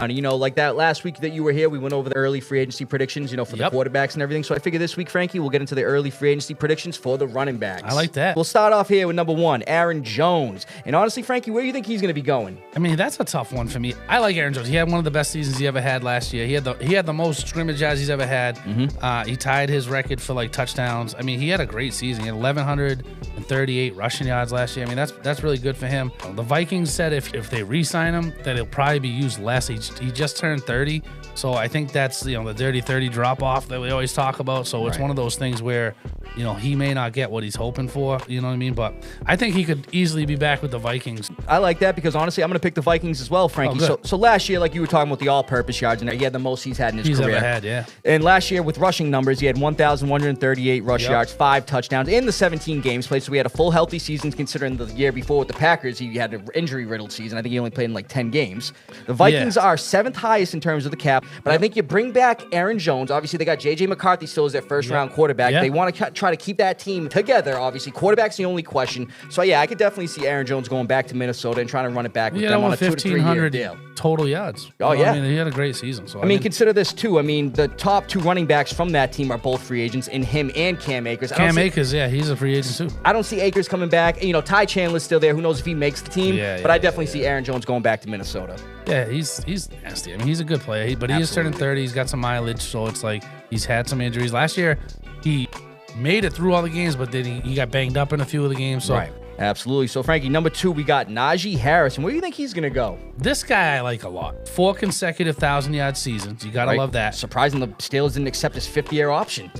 You know, like that last week that you were here, we went over the early free agency predictions, you know, for the quarterbacks and everything. So I figure this week, Frankie, we'll get into the early free agency predictions for the running backs. I like that. We'll start off here with number 1, Aaron Jones. And honestly, Frankie, where do you think he's going to be going? I mean, that's a tough one for me. I like Aaron Jones. He had one of the best seasons he ever had last year. He had the most scrimmage yards he's ever had. He tied his record for like touchdowns. I mean, he had a great season. He had 1,138 rushing yards last year. I mean, that's really good for him. The Vikings said if they re-sign him, that he'll probably be used less. He just turned 30, so I think that's the dirty 30 drop off that we always talk about. So it's one of those things where he may not get what he's hoping for. You know what I mean? But I think he could easily be back with the Vikings. I like that because honestly, I'm going to pick the Vikings as well, Frankie. So last year, like you were talking about the all-purpose yards, and he had the most he's had in his career. Ever had, yeah. And last year with rushing numbers, he had 1,138 rush yards, 5 touchdowns in the 17 games played. So we had a full healthy season considering the year before with the Packers. He had an injury-riddled season. I think he only played in like 10 games. The Vikings are 7th highest in terms of the cap, but I think you bring back Aaron Jones. Obviously, they got J.J. McCarthy still as their first-round quarterback. They want to try to keep that team together, obviously. Quarterback's the only question. So, yeah, I could definitely see Aaron Jones going back to Minnesota and trying to run it back with them on a 2 to 3 year deal. Total yards. Oh, yeah. I mean, he had a great season. So I mean, consider this, too. I mean, the top 2 running backs from that team are both free agents in him and Cam Akers. Cam Akers, he's a free agent, too. I don't see Akers coming back. Ty Chandler's still there. Who knows if he makes the team? But I definitely see Aaron Jones going back to Minnesota. Yeah, he's nasty. I mean, he's a good player, but he is turning 30. He's got some mileage, so it's like he's had some injuries. Last year, he made it through all the games, but then he got banged up in a few of the games. So. Right. Absolutely. So, Frankie, number 2, we got Najee Harris. And where do you think he's going to go? This guy I like a lot. 4 consecutive 1,000-yard seasons. You got to love that. Surprising the Steelers didn't accept his 5th-year option.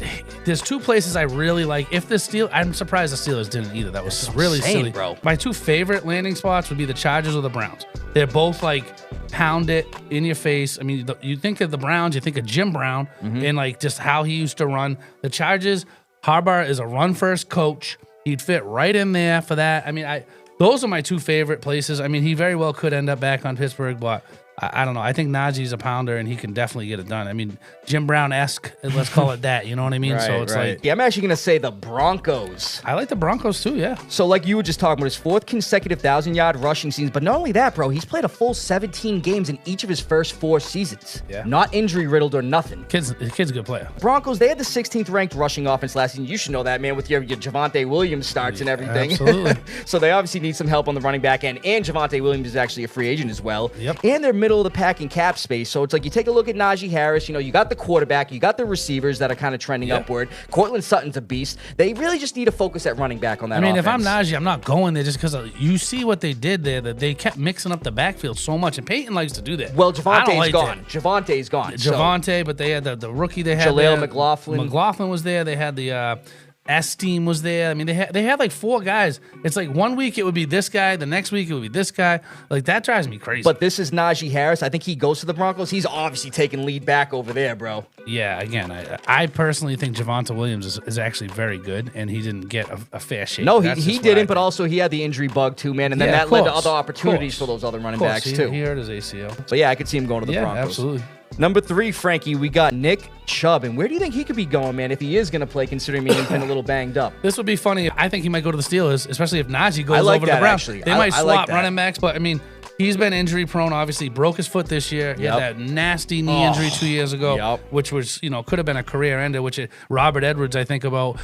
There's 2 places I really like. I'm surprised the Steelers didn't either. That was really silly, bro. My 2 favorite landing spots would be the Chargers or the Browns. They're both like pound it in your face. I mean, you think of the Browns, you think of Jim Brown and like just how he used to run. The Chargers, Harbaugh is a run-first coach. He'd fit right in there for that. I mean, those are my 2 favorite places. I mean, he very well could end up back on Pittsburgh, but I don't know. I think Najee's a pounder, and he can definitely get it done. I mean, Jim Brown-esque, let's call it that. You know what I mean? Right, so it's like... Yeah, I'm actually going to say the Broncos. I like the Broncos, too, yeah. So like you were just talking about, his 4th consecutive 1,000-yard rushing seasons. But not only that, bro, he's played a full 17 games in each of his first 4 seasons. Yeah. Not injury-riddled or nothing. Kid's a good player. Broncos, they had the 16th ranked rushing offense last season. You should know that, man, with your Javonte Williams starts and everything. Absolutely. So they obviously need some help on the running back end. And Javonte Williams is actually a free agent as well. Yep. And they're middle of the pack in cap space. So it's like you take a look at Najee Harris, you got the quarterback, you got the receivers that are kind of trending upward. Cortland Sutton's a beast. They really just need to focus at running back on that offense. If I'm Najee, I'm not going there just because you see what they did there, that they kept mixing up the backfield so much, and Peyton likes to do that. Well, Javonte's gone. Javonte's gone. Javonte, but they had the rookie they had Jaleel there. McLaughlin. McLaughlin was there. They had the S-Team was there. I mean, they had like 4 guys. It's like one week it would be this guy, the next week it would be this guy. Like, that drives me crazy. But this is Najee Harris. I think he goes to the Broncos. He's obviously taking lead back over there, bro. Yeah, again, I personally think Javonte Williams is actually very good, and he didn't get a fair shake. No, he didn't, but also he had the injury bug too, man, and then that led to other opportunities for those other running backs too. He hurt his ACL. So yeah, I could see him going to the Broncos. Yeah, absolutely. Number 3, Frankie, we got Nick Chubb. And where do you think he could be going, man, if he is going to play, considering he's been a little banged up? This would be funny. I think he might go to the Steelers, especially if Najee goes over to the Browns. Actually. They might swap running backs, but I mean, he's been injury prone. Obviously, broke his foot this year. He had that nasty knee injury 2 years ago, which was, could have been a career ender. Which Robert Edwards, I think about,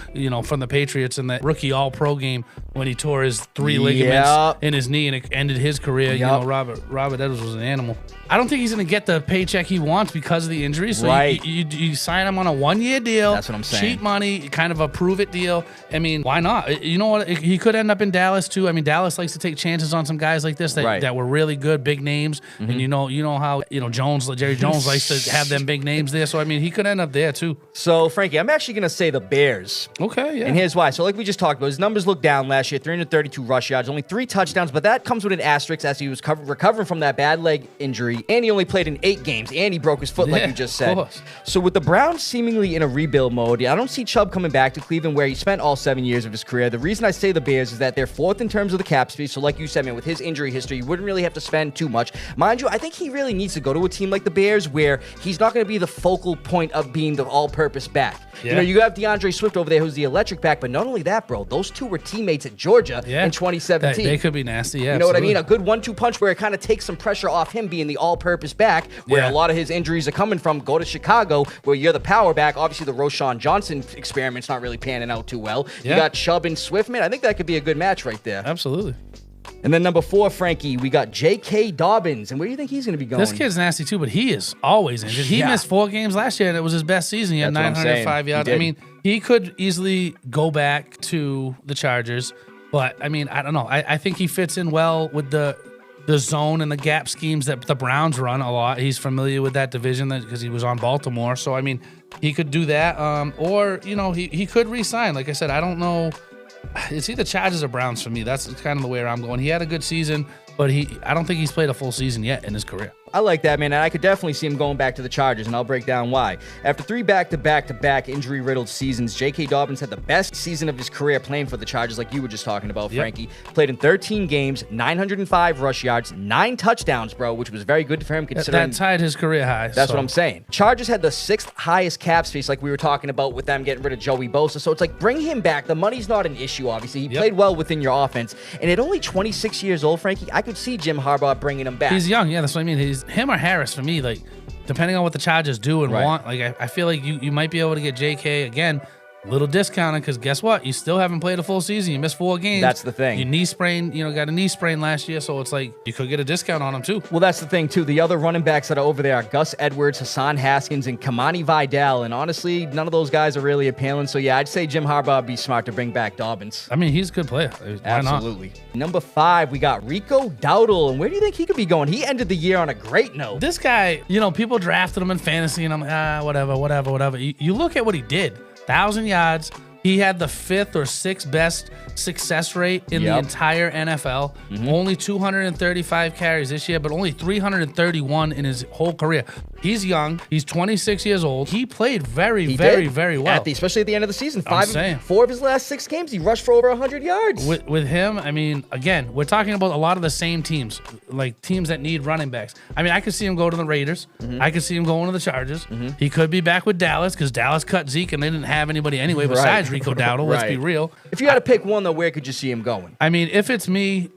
from the Patriots in the rookie All-Pro game when he tore his 3 ligaments in his knee and it ended his career. Robert Edwards was an animal. I don't think he's going to get the paycheck he wants because of the injury. So you sign him on a 1-year deal. That's what I'm saying. Cheap money, kind of a prove-it deal. I mean, why not? You know what? He could end up in Dallas, too. I mean, Dallas likes to take chances on some guys like this that were really good, big names. And you know how Jerry Jones likes to have them big names there. So, I mean, he could end up there, too. So, Frankie, I'm actually going to say the Bears. Okay, yeah. And here's why. So, like we just talked about, his numbers looked down last year, 332 rush yards, only 3 touchdowns, but that comes with an asterisk as he was recovering from that bad leg injury, and he only played in 8 games, and he broke his foot like you just said. Of course. So with the Browns seemingly in a rebuild mode, I don't see Chubb coming back to Cleveland where he spent all 7 years of his career. The reason I say the Bears is that they're 4th in terms of the cap space. So like you said, man, with his injury history, you wouldn't really have have to spend too much. Mind you, I think he really needs to go to a team like the Bears where he's not going to be the focal point of being the all-purpose back. Yeah. You know, you have DeAndre Swift over there who's the electric back, but not only that, bro, those two were teammates at Georgia in 2017. They could be nasty, yeah. You know what I mean? A good 1-2 punch where it kind of takes some pressure off him being the all-purpose back, where a lot of his injuries are coming from. Go to Chicago, where you're the power back. Obviously, the Roschon Johnson experiment's not really panning out too well. You got Chubb and Swift, man. I think that could be a good match right there. Absolutely. And then number 4, Frankie, we got J.K. Dobbins. And where do you think he's going to be going? This kid's nasty too, but he is always injured. He missed 4 games last year, and it was his best season. He had 905 yards. I mean, he could easily go back to the Chargers, but I mean, I don't know. I think he fits in well with the zone and the gap schemes that the Browns run a lot. He's familiar with that division because he was on Baltimore. So, I mean, he could do that. Or, you know, he could re-sign. Like I said, I don't know. It's either Chargers or Browns for me. That's kind of the way I'm going. He had a good season, but I don't think he's played a full season yet in his career. I like that, man, and I could definitely see him going back to the Chargers, and I'll break down why. After 3 back-to-back injury-riddled seasons, J.K. Dobbins had the best season of his career playing for the Chargers, like you were just talking about, Frankie. Played in 13 games, 905 rush yards, 9 touchdowns, bro, which was very good for him considering... That tied his career high. That's what I'm saying. Chargers had the 6th highest cap space, like we were talking about with them getting rid of Joey Bosa, so it's like, bring him back. The money's not an issue, obviously. He played well within your offense, and at only 26 years old, Frankie, I could see Jim Harbaugh bringing him back. He's young, yeah, that's what I mean. He's him or Harris for me, like, depending on what the Chargers do and want, like, I feel like you might be able to get JK again a little discounted because guess what? You still haven't played a full season. You missed 4 games. That's the thing. Your knee sprain, got a knee sprain last year, so it's like you could get a discount on him too. Well, that's the thing too. The other running backs that are over there are Gus Edwards, Hassan Haskins, and Kamani Vidal, and honestly, none of those guys are really appealing. So yeah, I'd say Jim Harbaugh would be smart to bring back Dobbins. I mean, he's a good player. Why Absolutely. not? Number 5, we got Rico Dowdle, and where do you think he could be going? He ended the year on a great note. This guy, people drafted him in fantasy, and I'm like, whatever. You look at what he did: 1,000 yards. He had the 5th or 6th best success rate in the entire NFL. Only 235 carries this year, but only 331 in his whole career. He's young. He's 26 years old. He played very well. Especially at the end of the season. 4 of his last 6 games, he rushed for over 100 yards. With him, I mean, again, we're talking about a lot of the same teams, like teams that need running backs. I mean, I could see him go to the Raiders. I could see him going to the Chargers. He could be back with Dallas because Dallas cut Zeke and they didn't have anybody anyway besides Rico Dowdle. Let's be real. If you had to pick one, though, where could you see him going? I mean, if it's me,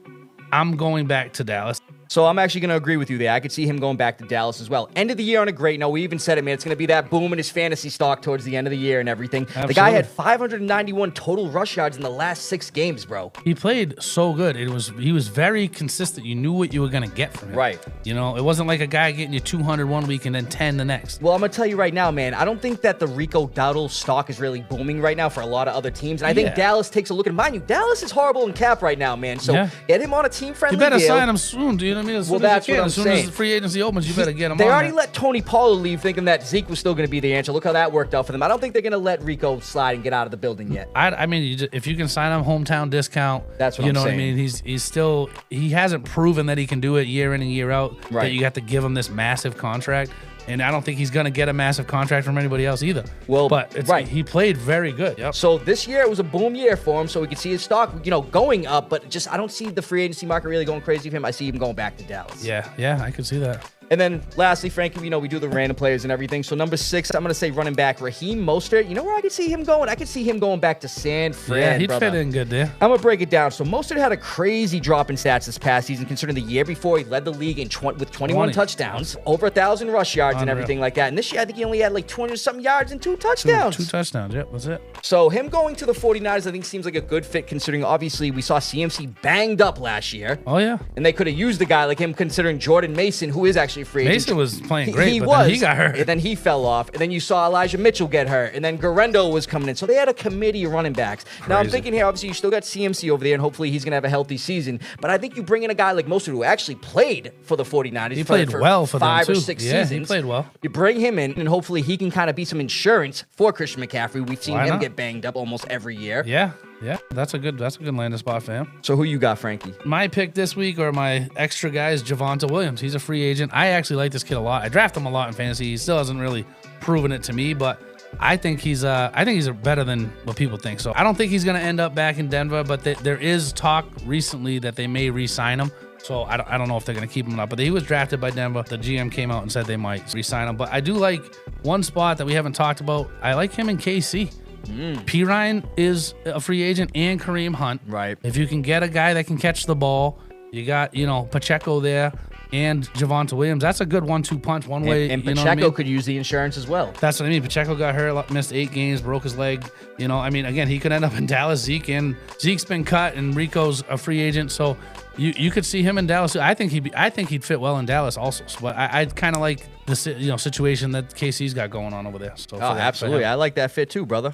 I'm going back to Dallas. So I'm actually going to agree with you there. I could see him going back to Dallas as well. End of the year on a great note. We even said it, man. It's going to be that boom in his fantasy stock towards the end of the year and everything. Absolutely. The guy had 591 total rush yards in the last 6 games, bro. He played so good. He was very consistent. You knew what you were going to get from him. Right. It wasn't like a guy getting you 200 one week and then 10 the next. Well, I'm going to tell you right now, man, I don't think that the Rico Dowdle stock is really booming right now for a lot of other teams. And I think Dallas takes a look at him. Mind you, Dallas is horrible in cap right now, man. So get him on a team-friendly deal. You better sign him soon. Do you know what I mean? Well, that's what I'm as soon saying. as the free agency opens, you better get him They on already that. let Tony Pollard leave thinking that Zeke was still going to be the answer. Look how that worked out for them. I don't think they're going to let Rico slide and get out of the building yet. I mean, if you can sign him hometown discount, that's what I'm saying. What I mean? He hasn't proven that he can do it year in and year out. Right. That you got to give him this massive contract. And I don't think he's going to get a massive contract from anybody else either. Well, but he played very good. Yep. So this year it was a boom year for him. So we could see his stock, going up. But just I don't see the free agency market really going crazy for him. I see him going back to Dallas. Yeah, I could see that. And then lastly, Frankie, we do the random players and everything. So number 6, I'm going to say running back Raheem Mostert. You know where I could see him going? I could see him going back to San Fran. Yeah, he'd brother. fit in good there. I'm going to break it down. So Mostert had a crazy drop in stats this past season, considering the year before he led the league with 21 touchdowns, over 1,000 rush yards and everything like that. And this year, I think he only had like 200-something yards and 2 touchdowns. Two touchdowns, yep, that's it. So him going to the 49ers, I think, seems like a good fit, considering obviously we saw CMC banged up last year. Oh, yeah. And they could have used a guy like him, considering Jordan Mason, who is actually a free agent. Mason was playing great, then he got hurt. And then he fell off. And then you saw Elijah Mitchell get hurt. And then Garendo was coming in. So they had a committee of running backs. Crazy. Now I'm thinking here, obviously, you still got CMC over there, and hopefully he's going to have a healthy season. But I think you bring in a guy like Mostert, who actually played for the 49ers. He played well for them, too. 5 or 6 seasons. He played well. You bring him in, and hopefully he can kind of be some insurance for Christian McCaffrey. We've seen him get banged up almost every year. Yeah, that's a good landing spot for him. So who you got, Frankie? My pick this week, or my extra guy, is Javonte Williams. He's a free agent. I actually like this kid a lot. I draft him a lot in fantasy. He still hasn't really proven it to me, but I think he's better than what people think. So I don't think he's going to end up back in Denver, but there is talk recently that they may re-sign him So I don't know if they're going to keep him or not. But he was drafted by Denver. The GM came out and said they might re-sign him. But I do like one spot that we haven't talked about. I like him in KC. Pirine is a free agent and Kareem Hunt. Right. If you can get a guy that can catch the ball, you got, Pacheco there and Javonte Williams. That's a good 1-2 punch one way. And you know Pacheco what I mean? could use the insurance as well. That's what I mean. Pacheco got hurt, missed 8 games, broke his leg. Again, he could end up in Dallas. Zeke's been cut, and Rico's a free agent. So you could see him in Dallas. I think he'd fit well in Dallas also. So, but I kind of like the situation that KC's got going on over there. So Oh, absolutely. I like that fit too, brother.